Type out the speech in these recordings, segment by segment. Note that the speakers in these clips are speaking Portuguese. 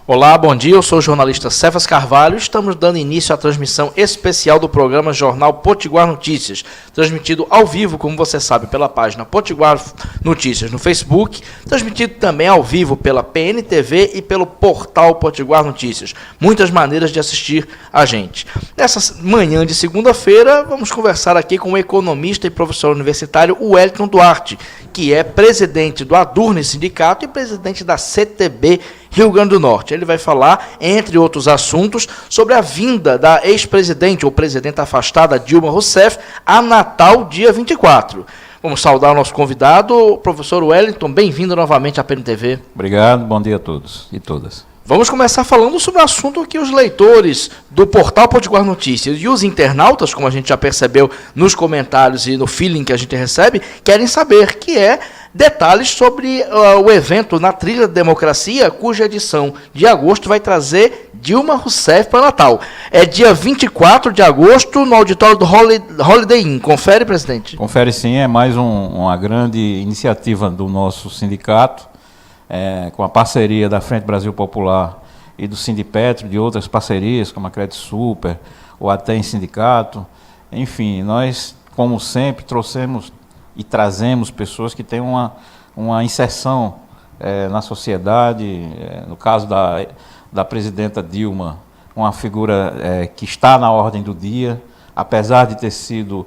Olá, bom dia, eu sou o jornalista Cefas Carvalho. Estamos dando início à transmissão especial do programa Jornal Potiguar Notícias, transmitido ao vivo, como você sabe, pela página Potiguar Notícias no Facebook, transmitido também ao vivo pela PNTV e pelo portal Potiguar Notícias. Muitas maneiras de assistir a gente. Nessa manhã de segunda-feira, vamos conversar aqui com o economista e professor universitário Wellington Duarte, que é presidente do Adurne Sindicato e presidente da CTB Rio Grande do Norte. Ele vai falar, entre outros assuntos, sobre a vinda da ex-presidente ou presidenta afastada Dilma Rousseff a Natal, dia 24. Vamos saudar o nosso convidado, professor Wellington, bem-vindo novamente à PNTV. Obrigado, bom dia a todos e todas. Vamos começar falando sobre o assunto que os leitores do portal Potiguar Notícias e os internautas, como a gente já percebeu nos comentários e no feeling que a gente recebe, querem saber, que é detalhes sobre o evento na Trilha da Democracia, cuja edição de agosto vai trazer Dilma Rousseff para Natal. É dia 24 de agosto no auditório do Holiday Inn. Confere, presidente? Confere sim, é mais uma grande iniciativa do nosso sindicato, com a parceria da Frente Brasil Popular e do Sindipetro, de outras parcerias, como a Crédito Super, o ATEM Sindicato. Enfim, nós, como sempre, trouxemos e trazemos pessoas que têm uma inserção na sociedade. No caso da presidenta Dilma, uma figura que está na ordem do dia, apesar de ter sido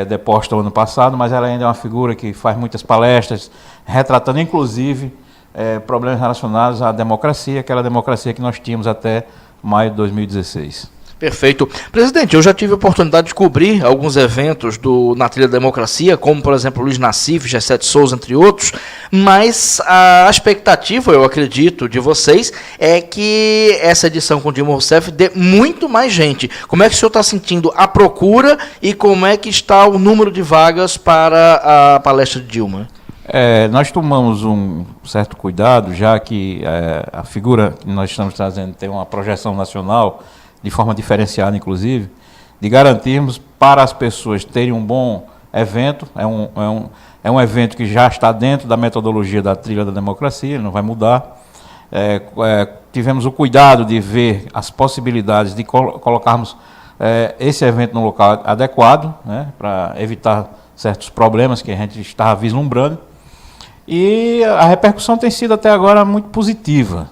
deposta no ano passado, mas ela ainda é uma figura que faz muitas palestras, retratando inclusive problemas relacionados à democracia, aquela democracia que nós tínhamos até maio de 2016. Perfeito. Presidente, eu já tive a oportunidade de cobrir alguns eventos na Trilha da Democracia, como, por exemplo, Luiz Nassif, G7 Souza, entre outros, mas a expectativa, eu acredito, de vocês é que essa edição com Dilma Rousseff dê muito mais gente. Como é que o senhor está sentindo a procura e como é que está o número de vagas para a palestra de Dilma? Nós tomamos um certo cuidado, já que a figura que nós estamos trazendo tem uma projeção nacional, de forma diferenciada, inclusive, de garantirmos para as pessoas terem um bom evento. É um evento que já está dentro da metodologia da Trilha da Democracia, ele não vai mudar. Tivemos o cuidado de ver as possibilidades de colocarmos esse evento no local adequado, né, para evitar certos problemas que a gente estava vislumbrando. E a repercussão tem sido até agora muito positiva.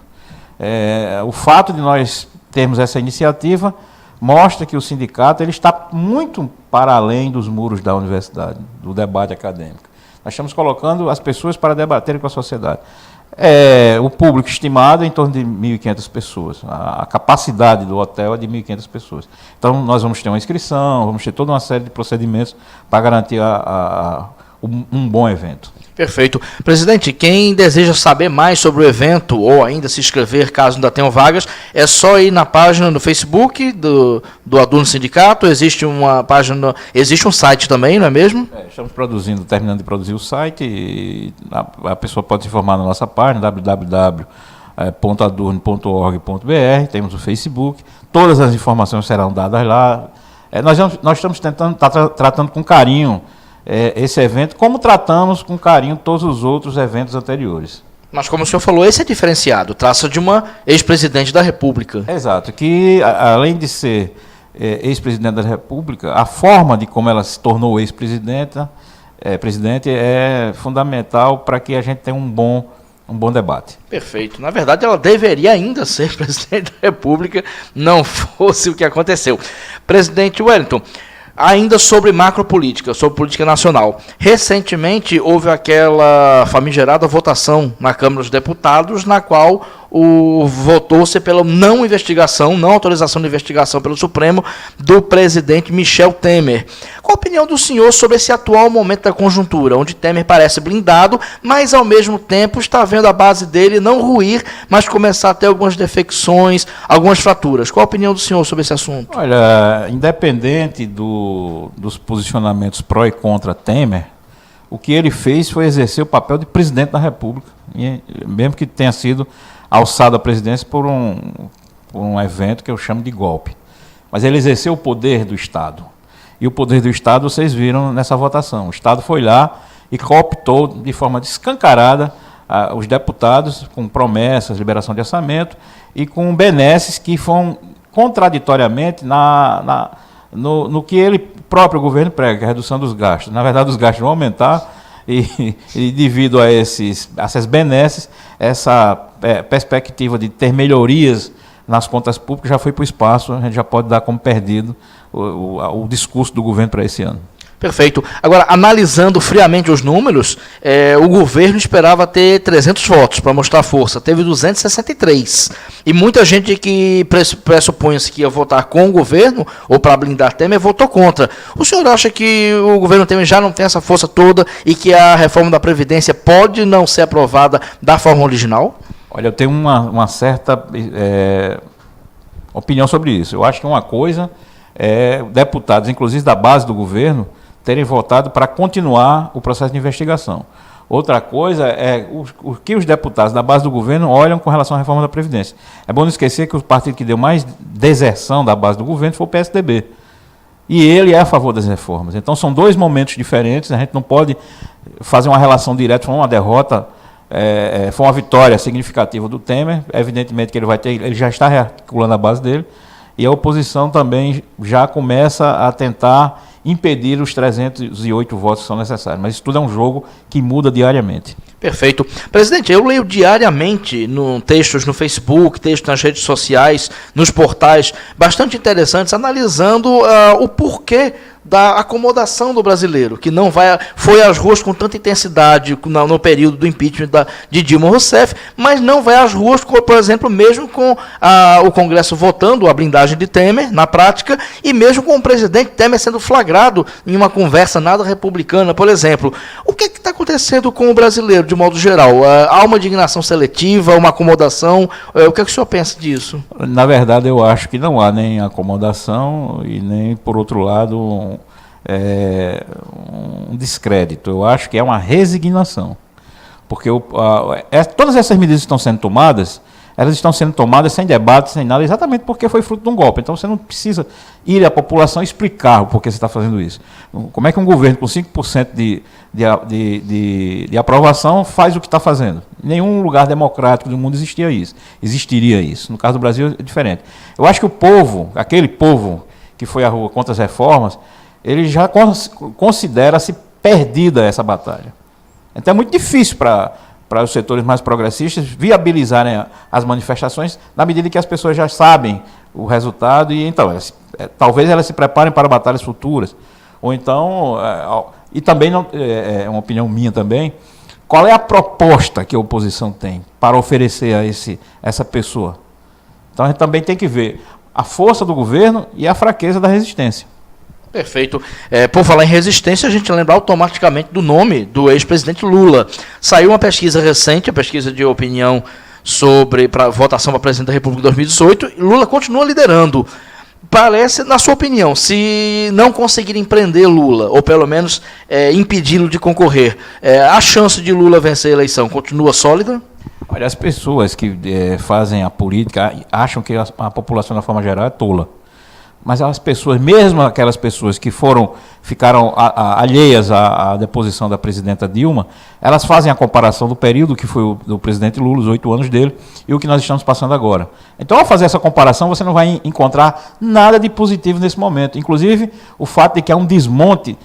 O fato de nós termos essa iniciativa mostra que o sindicato ele está muito para além dos muros da universidade, do debate acadêmico. Nós estamos colocando as pessoas para debaterem com a sociedade. O público estimado é em torno de 1.500 pessoas. A capacidade do hotel é de 1.500 pessoas. Então, nós vamos ter uma inscrição, vamos ter toda uma série de procedimentos para garantir um bom evento. Perfeito. Presidente, quem deseja saber mais sobre o evento ou ainda se inscrever, caso ainda tenham vagas, é só ir na página no Facebook do Adurne Sindicato. Existe uma página, existe um site também, não é mesmo? Estamos terminando de produzir o site e a pessoa pode se informar na nossa página www.adurne.org.br. Temos o Facebook, todas as informações serão dadas lá. Nós estamos tratando com carinho esse evento, como tratamos com carinho todos os outros eventos anteriores. Mas como o senhor falou, esse é diferenciado, trata de uma ex-presidente da República. Exato, que além de ser ex-presidente da República, a forma de como ela se tornou ex-presidente é fundamental para que a gente tenha um bom debate. Perfeito. Na verdade, ela deveria ainda ser presidente da República, não fosse o que aconteceu. Presidente Wellington, ainda sobre macropolítica, sobre política nacional. Recentemente houve aquela famigerada votação na Câmara dos Deputados, na qual votou-se pela não autorização de investigação pelo Supremo do presidente Michel Temer. Qual a opinião do senhor sobre esse atual momento da conjuntura, onde Temer parece blindado, mas ao mesmo tempo está vendo a base dele não ruir, mas começar a ter algumas defecções, algumas fraturas? Qual a opinião do senhor sobre esse assunto? Olha, independente dos posicionamentos pró e contra Temer, o que ele fez foi exercer o papel de presidente da República, mesmo que tenha sido alçado à presidência por um evento que eu chamo de golpe. Mas ele exerceu o poder do Estado. E o poder do Estado vocês viram nessa votação. O Estado foi lá e cooptou de forma escancarada os deputados com promessas, liberação de orçamento e com benesses que foram contraditoriamente no que ele próprio governo prega, que é a redução dos gastos. Na verdade, os gastos vão aumentar e devido a essas benesses, essa perspectiva de ter melhorias nas contas públicas já foi para o espaço, a gente já pode dar como perdido o discurso do governo para esse ano. Perfeito. Agora, analisando friamente os números, o governo esperava ter 300 votos para mostrar força. Teve 263. E muita gente que pressupunha-se que ia votar com o governo, ou para blindar Temer, votou contra. O senhor acha que o governo Temer já não tem essa força toda e que a reforma da Previdência pode não ser aprovada da forma original? Olha, eu tenho uma certa opinião sobre isso. Eu acho que uma coisa é deputados, inclusive da base do governo, terem votado para continuar o processo de investigação. Outra coisa é o que os deputados da base do governo olham com relação à reforma da Previdência. É bom não esquecer que o partido que deu mais deserção da base do governo foi o PSDB. E ele é a favor das reformas. Então são dois momentos diferentes, a gente não pode fazer uma relação direta, foi uma derrota, foi uma vitória significativa do Temer, evidentemente que ele já está rearticulando a base dele, e a oposição também já começa a tentar impedir os 308 votos que são necessários. Mas isso tudo é um jogo que muda diariamente. Perfeito. Presidente, eu leio diariamente textos no Facebook, textos nas redes sociais, nos portais, bastante interessantes, analisando o porquê da acomodação do brasileiro, que não foi às ruas com tanta intensidade no período do impeachment de Dilma Rousseff, mas não vai às ruas, por exemplo, mesmo com o Congresso votando a blindagem de Temer, na prática, e mesmo com o presidente Temer sendo flagrado em uma conversa nada republicana, por exemplo. O que está acontecendo com o brasileiro, de modo geral? Há uma indignação seletiva, uma acomodação? O que o senhor pensa disso? Na verdade, eu acho que não há nem acomodação e nem, por outro lado, um descrédito. Eu acho que é uma resignação. Porque todas essas medidas que estão sendo tomadas, elas estão sendo tomadas sem debate, sem nada, exatamente porque foi fruto de um golpe. Então você não precisa ir à população explicar o porquê você está fazendo isso. Como é que um governo com 5% de aprovação faz o que está fazendo? Em nenhum lugar democrático do mundo existiria isso. No caso do Brasil é diferente. Eu acho que o povo, aquele povo que foi à rua contra as reformas, ele já considera-se perdida essa batalha. Então é muito difícil para os setores mais progressistas viabilizarem as manifestações na medida que as pessoas já sabem o resultado e então talvez elas se preparem para batalhas futuras. Ou então, e também, é uma opinião minha também, qual é a proposta que a oposição tem para oferecer a essa pessoa? Então a gente também tem que ver a força do governo e a fraqueza da resistência. Perfeito. Por falar em resistência, a gente lembra automaticamente do nome do ex-presidente Lula. Saiu uma pesquisa recente, a pesquisa de opinião para votação para presidente da República em 2018, e Lula continua liderando. Parece, na sua opinião, se não conseguirem prender Lula, ou pelo menos impedi-lo de concorrer, a chance de Lula vencer a eleição continua sólida? Olha, as pessoas que fazem a política acham que a população, de forma geral, é tola. Mas as pessoas, mesmo aquelas pessoas que ficaram alheias à deposição da presidenta Dilma, elas fazem a comparação do período que foi do presidente Lula, os 8 anos dele, e o que nós estamos passando agora. Então, ao fazer essa comparação, você não vai encontrar nada de positivo nesse momento. Inclusive, o fato de que há um desmonte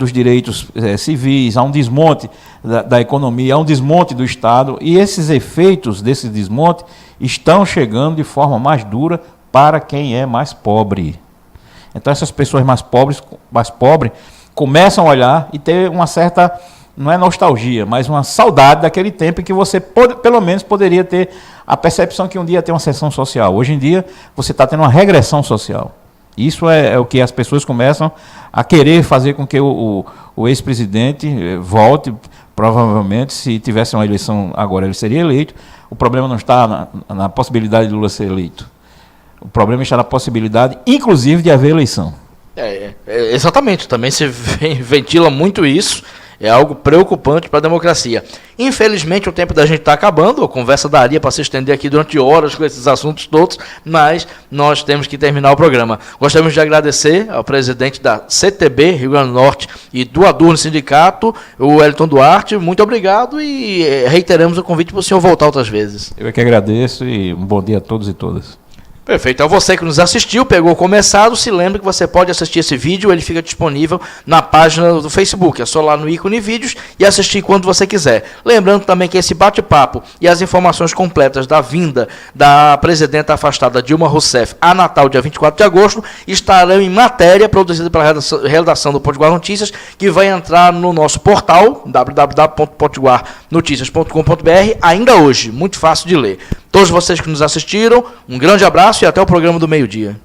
dos direitos civis, há um desmonte da economia, há um desmonte do Estado, e esses efeitos desse desmonte estão chegando de forma mais dura para quem é mais pobre. Então essas pessoas mais pobres começam a olhar e ter uma certa, não é nostalgia, mas uma saudade daquele tempo em que você pelo menos poderia ter a percepção que um dia ia ter uma ascensão social. Hoje em dia você está tendo uma regressão social. Isso é o que as pessoas começam a querer fazer com que o ex-presidente volte. Provavelmente, se tivesse uma eleição agora, ele seria eleito. O problema não está na possibilidade de Lula ser eleito. O problema está na possibilidade, inclusive, de haver eleição. Exatamente, também se ventila muito isso. É algo preocupante para a democracia. Infelizmente, o tempo da gente está acabando, a conversa daria para se estender aqui durante horas com esses assuntos todos, mas nós temos que terminar o programa. Gostaríamos de agradecer ao presidente da CTB, Rio Grande do Norte, e do Adurno Sindicato, o Wellington Duarte. Muito obrigado e reiteramos o convite para o senhor voltar outras vezes. Eu é que agradeço e um bom dia a todos e todas. Perfeito. Então você que nos assistiu, pegou o começado, se lembre que você pode assistir esse vídeo, ele fica disponível na página do Facebook. É só lá no ícone vídeos e assistir quando você quiser. Lembrando também que esse bate-papo e as informações completas da vinda da presidenta afastada Dilma Rousseff a Natal, dia 24 de agosto, estarão em matéria produzida pela redação do Potiguar Notícias, que vai entrar no nosso portal, www.potiguarnoticias.com.br, ainda hoje. Muito fácil de ler. Todos vocês que nos assistiram, um grande abraço e até o programa do meio-dia.